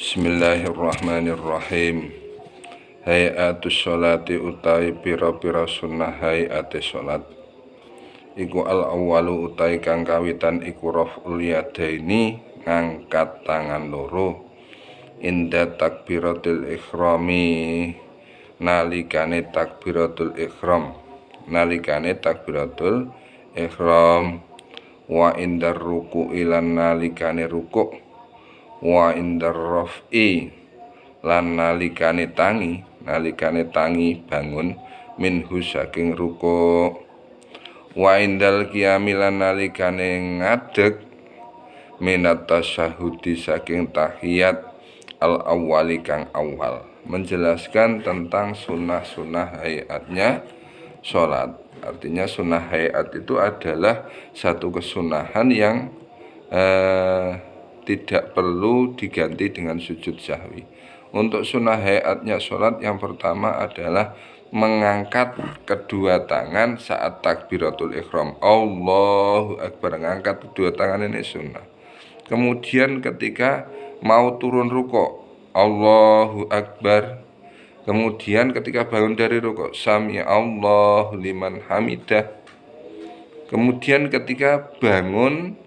Bismillahirrahmanirrahim. Hayatus sholati utawi pira-pira sunnah hayate sholat. Iku al-awwalu utawi kang kawitan iku raf'ul yadaini, ngangkat tangan loro. Inda takbiratul ikhrami, nalikane takbiratul ikhram. Wa indar ruku ilan nalikane rukuk. Wa indar raf'i lan nalikane tangi bangun minhu saking ruku. Wa indal qiyami lan nalikane ngadeg minat tasyahudi saking tahiyat al awwali kang awal, menjelaskan tentang sunnah-sunnah hayatnya sholat. Artinya sunnah hayat itu adalah satu kesunahan yang tidak perlu diganti dengan sujud sahwi. Untuk sunnah hayatnya sholat yang pertama adalah mengangkat kedua tangan saat takbiratul ihram. Allahu Akbar, mengangkat kedua tangan ini sunnah. Kemudian ketika mau turun rukuk, Allahu Akbar. Kemudian ketika bangun dari rukuk, Sami Allahu liman hamidah. Kemudian ketika bangun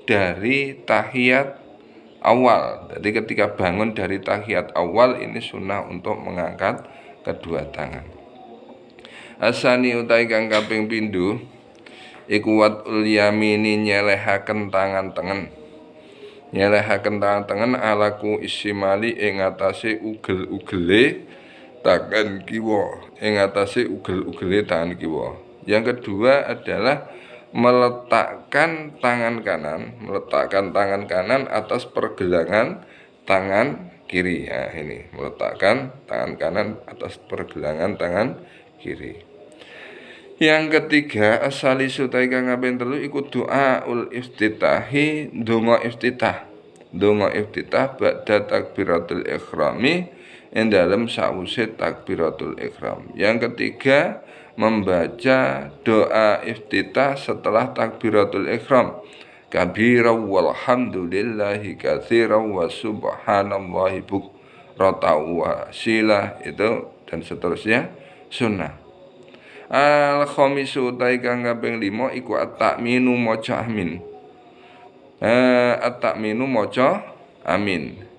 dari tahiyat awal, jadi ketika bangun dari tahiyat awal ini sunnah untuk mengangkat kedua tangan. Asani utai kang kaping pindho iku watul yamini, nyelehaken tangan tengen alaku isimali ing atase ugel-ugele tangan kiwa, Yang kedua adalah meletakkan tangan kanan atas pergelangan tangan kiri. Nah, ini meletakkan tangan kanan atas pergelangan tangan kiri. Yang ketiga, asalisu taika ngaben telu iku doaul iftitahi, donga iftitah ba'da takbiratul ikhrami, ing dalem sause takbiratul ihram. Yang ketiga, membaca doa iftitah setelah takbiratul ihram. Kabira walhamdulillahi katsiran wa subhanallahi bukratan wa silah, itu dan seterusnya sunnah. Al-khamisu taika kaping 5 iku at-ta'minu maca amin.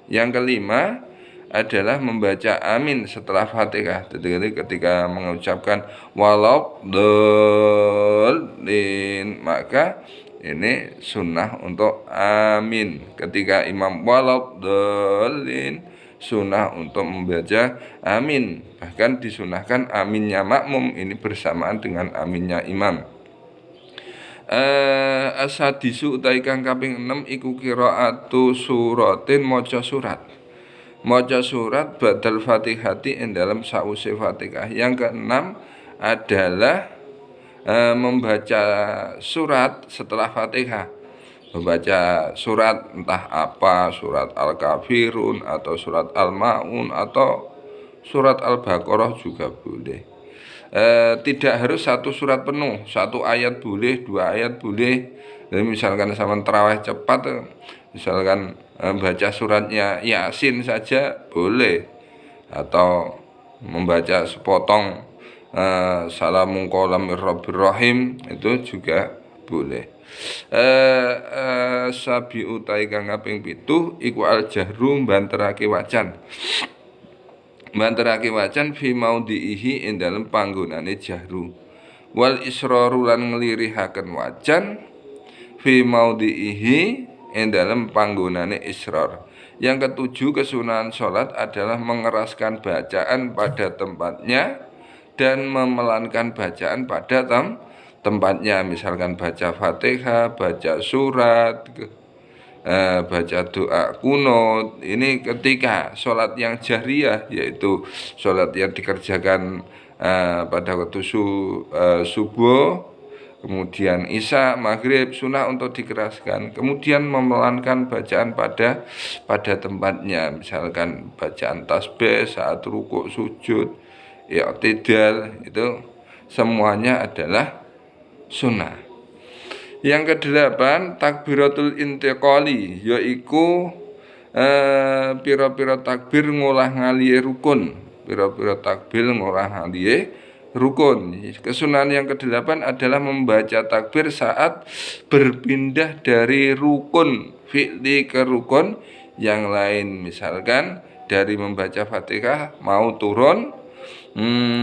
Yang kelima adalah membaca amin setelah Fatihah. Jadi ketika mengucapkan waladhdallin, maka ini sunnah untuk amin. Ketika imam waladhdallin, sunnah untuk membaca amin. Bahkan disunahkan aminnya makmum ini bersamaan dengan aminnya imam. Asadisu utai kang kaping 6 iku qiraatu suratin, maca surat badal fatihati ing dalam sause Fatihah. Yang keenam adalah membaca surat setelah Fatihah. Membaca surat entah apa, surat Al-Kafirun atau surat Al-Maun atau surat Al-Baqarah juga boleh. Tidak harus satu surat penuh, satu ayat boleh, 2 ayat boleh. Jadi misalkan sama tarawih cepat, misalkan baca suratnya Yasin saja boleh, atau membaca sepotong salamun qaulam mir rabbir rahim, itu juga boleh. Sabi utai kang kaping 7 iku al jahru, banterake wacan fi maudhihi ing dalem panggonane jahru, wal israru lan nglirihaken wacan fi maudhihi ing dalem panggonane israr. Yang ketujuh, kesunahan salat adalah mengeraskan bacaan pada tempatnya dan memelankan bacaan pada tempatnya. Misalkan baca Fatihah, baca surat, baca doa kunut. Ini ketika sholat yang jahriyah, yaitu sholat yang dikerjakan pada waktu subuh, kemudian isya, maghrib, sunnah untuk dikeraskan. Kemudian memelankan bacaan pada tempatnya. Misalkan bacaan tasbih saat rukuk, sujud, i'tidal, itu semuanya adalah sunnah. Yang kedelapan, takbiratul intiqali, yaitu pira-pira takbir ngolah ngaliye rukun. Pira-pira takbir ngolah ngaliye rukun. Kesunahan yang kedelapan adalah membaca takbir saat berpindah dari rukun fi'li ke rukun yang lain. Misalkan dari membaca Fatihah mau turun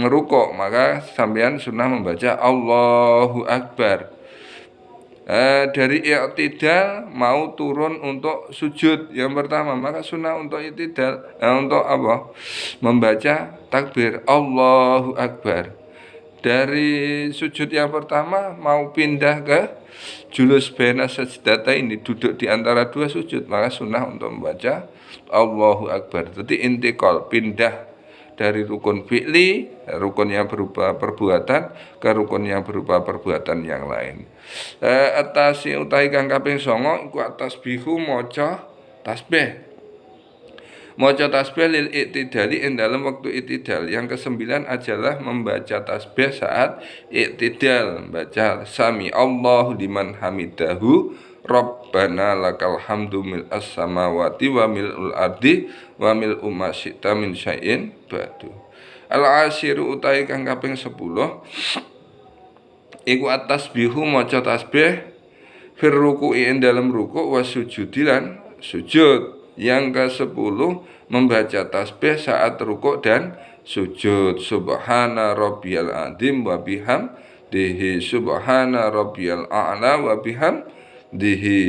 rukuk, maka sampean sunnah membaca Allahu Akbar. Dari i'tidal mau turun untuk sujud yang pertama, maka sunnah untuk i'tidal untuk apa? Membaca takbir Allahu Akbar. Dari sujud yang pertama mau pindah ke julus baina sajdata, ini duduk di antara dua sujud, maka sunnah untuk membaca Allahu Akbar. Jadi intikal, pindah dari rukun fi'li, rukun yang berupa perbuatan, ke rukun yang berupa perbuatan yang lain. Atasi utai kang kaping 9 iku atasbihu maca tasbih. Maca tasbih lil iktidali ing dalam waktu iktidal. Yang ke-9 adalah membaca tasbih saat iktidal, baca sami Allahu liman hamidahu Rabbana lakal hamdu mil as-samawati wa mil'ul ardi wa mil'u ma syi'ta min syai'in ba'du. Al-asyiru utai kang kaping 10 iku atasbihu maca tasbih fir ruku'i ing dalam ruku' wa sujudi lan sujud. Yang ke-10 membaca tasbih saat rukuk dan sujud. Subhana rabbiyal azim wa bihamdihi, subhana rabbiyal a'la wa bihamdihi.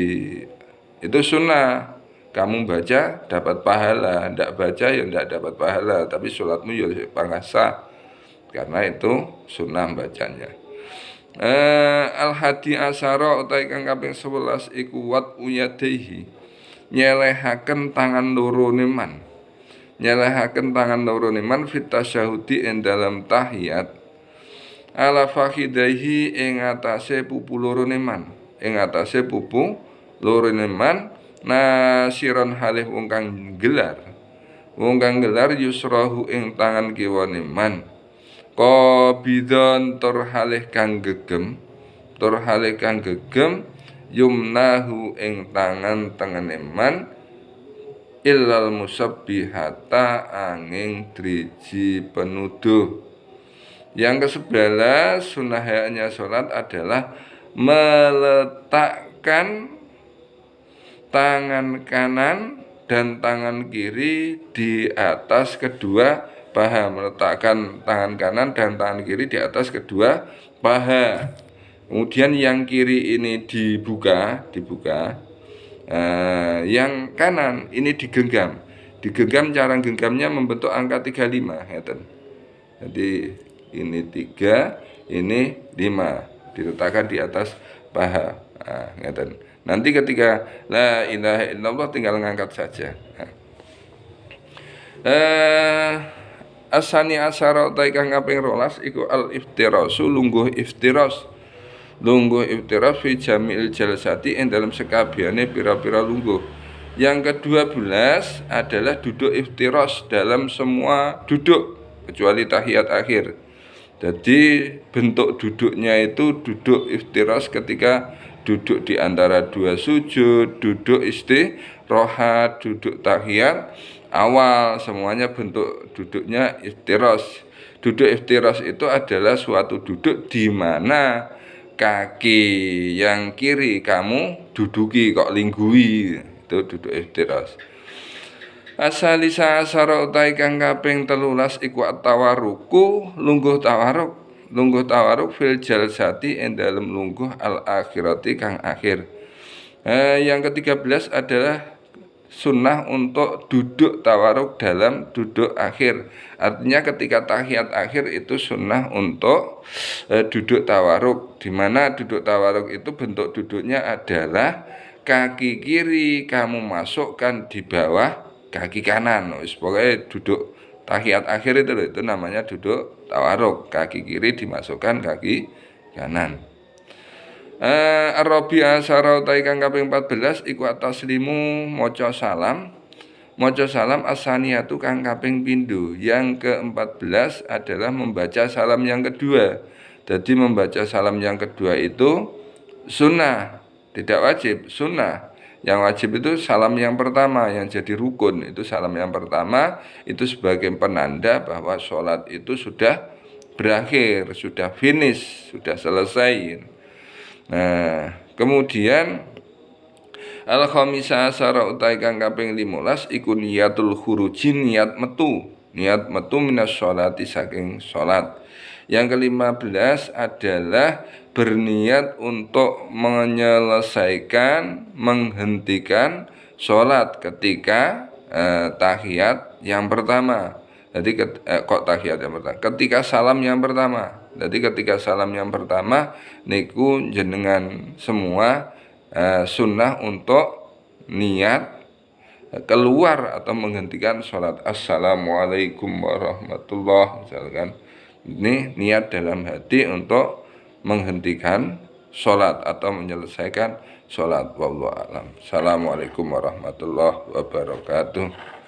Itu sunnah. Kamu baca dapat pahala, ndak baca ya ndak dapat pahala, tapi sholatmu ya pangasa. Karena itu sunnah bacanya. Al-hadi asyara utai kang kaping 11 iku wat uyadaihi, nyelehaken tangan loro man. Nyelehaken tangan loro man fit tasyahudi ing dalam tahiyat. Ala fakhidaihi ing atase pupu loro man. Ing atase pupu loro man nasiron halih wong kang gelar. Wong kang gelar yusrahu ing tangan kiwane man. Qabidon tur halih kang gegem. Tur halih kang gegem yumnahu ing tangan tengene man illal musabbihata angin driji penuduh. Yang ke-11 sunnahnya sholat adalah meletakkan tangan kanan dan tangan kiri di atas kedua paha. Meletakkan tangan kanan dan tangan kiri di atas kedua paha. Kemudian yang kiri ini dibuka, yang kanan ini digenggam. Digenggam, cara genggamnya membentuk angka 35, ngeten. Jadi ini 3, ini 5, diletakkan di atas paha. Ngeten. Nanti ketika la ilaha illallah tinggal ngangkat saja. Asani asyara utai kang kaping 12 iku al iftirasu lungguh iftiras. Lungguh iftiras fi jamil jalsati ing dalam sekabiane pira-pira lungguh. Yang ke-12 adalah duduk iftiras dalam semua duduk kecuali tahiyat akhir. Jadi bentuk duduknya itu duduk iftiras ketika duduk di antara dua sujud, duduk istirahat, duduk tahiyat awal, semuanya bentuk duduknya iftiras. Duduk iftiras itu adalah suatu duduk di mana kaki yang kiri kamu duduki kok linggui, itu duduk iftiras. Asalisa asara utai kang kaping 13 iku tawaruku lungguh tawaruk. Lungguh tawaruk fil jalsati ing dalem lungguh al akhirati kang akhir. Yang ke-13 adalah sunnah untuk duduk tawaruk dalam duduk akhir. Artinya ketika tahiyat akhir itu sunnah untuk duduk tawaruk. Di mana duduk tawaruk itu bentuk duduknya adalah kaki kiri kamu masukkan di bawah kaki kanan. Pokoknya duduk tahiyat akhir itu namanya duduk tawaruk. Kaki kiri dimasukkan kaki kanan. Ar-Rabi'ah asyara utai kang kaping 14 iku ataslimu maca salam. Maca salam as-saniyatu kang kaping pindho. Yang ke-14 adalah membaca salam yang kedua. Jadi membaca salam yang kedua itu sunnah, tidak wajib, sunnah. Yang wajib itu salam yang pertama, yang jadi rukun itu salam yang pertama, itu sebagai penanda bahwa sholat itu sudah berakhir, sudah finish, sudah selesai. Nah, kemudian al-khamisah asyara utai kang kaping 15 iku niyatul khuruji, niat metu minas sholati saking sholat. Yang ke-15 adalah berniat untuk menyelesaikan, menghentikan sholat ketika tahiyat yang pertama. Jadi kok tahiyat yang pertama? Ketika salam yang pertama. Jadi ketika salam yang pertama niku jenengan semua sunnah untuk niat keluar atau menghentikan sholat. Assalamualaikum warahmatullahi misalkan. Ini niat dalam hati untuk menghentikan sholat atau menyelesaikan sholat. Wallahu a'lam. Assalamualaikum warahmatullahi wabarakatuh.